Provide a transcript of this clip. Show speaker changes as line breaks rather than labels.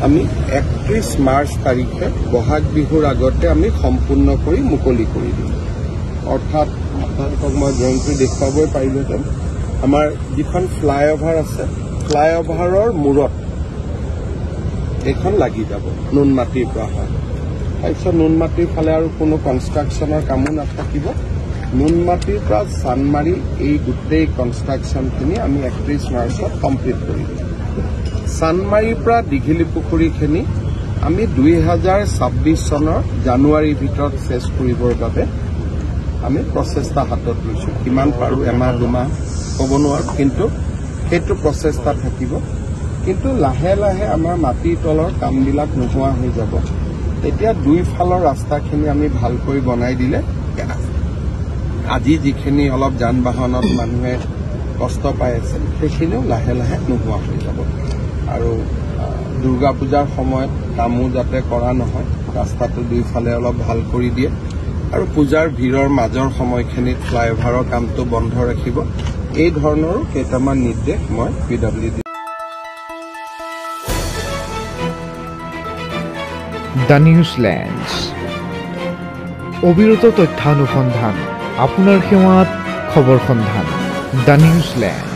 আমি 31 মাৰ্চ তাৰিখে বহাগ বিহুৰ আগতে আমি সম্পূৰ্ণ কৰি মুকলি কৰি দিম। অৰ্থাৎ আপোনালোকক মই ড্ৰয়িংটো দেখুৱাবই পাৰিলোহেঁতেন। আমাৰ যিখন ফ্লাইঅভাৰ আছে, ফ্লাইঅভাৰৰ মূৰত এইখন লাগি যাব নুনমাটিৰ পৰা হয়। তাৰপিছত নুনমাটিৰ ফালে আৰু কোনো কনষ্ট্ৰাকশ্যনৰ কামো নাথাকিব। নুনমাটিৰ পৰা চানমাৰি এই গোটেই কনষ্ট্ৰাকশ্যনখিনি আমি 31 মাৰ্চত কমপ্লিট কৰি দিম। চানমাৰিৰ পৰা দীঘলী পুখুৰীখিনি আমি 2026 চনৰ জানুৱাৰীৰ ভিতৰত চেছ কৰিবৰ বাবে আমি প্ৰচেষ্টা হাতত লৈছোঁ। কিমান পাৰোঁ, এমাহ দুমাহ ক'ব নোৱাৰোঁ, কিন্তু সেইটো প্ৰচেষ্টা থাকিব। কিন্তু লাহে লাহে আমাৰ মাটিৰ তলৰ কামবিলাক নোহোৱা হৈ যাব। তেতিয়া দুইফালৰ ৰাস্তাখিনি আমি ভালকৈ বনাই দিলে আজি যিখিনি অলপ যান বাহনত মানুহে কষ্ট পাই আছে সেইখিনিও লাহে লাহে নোহোৱা হৈ যাব। আৰু দুৰ্গা পূজাৰ সময়ত কামো যাতে কৰা নহয়, ৰাস্তাটো দুইফালে অলপ ভাল কৰি দিয়ে আৰু পূজাৰ ভিৰৰ মাজৰ সময়খিনিত ফ্লাইঅভাৰৰ কামটো বন্ধ ৰাখিব। এই ধৰণৰো কেইটামান নিৰ্দেশ মই PWD
দ্য নিউজলেণ্ডছ অবিৰত তথ্যানুসন্ধান, আপোনাৰ সেৱাত খবৰ সন্ধান। দ্য নিউজলেণ্ড।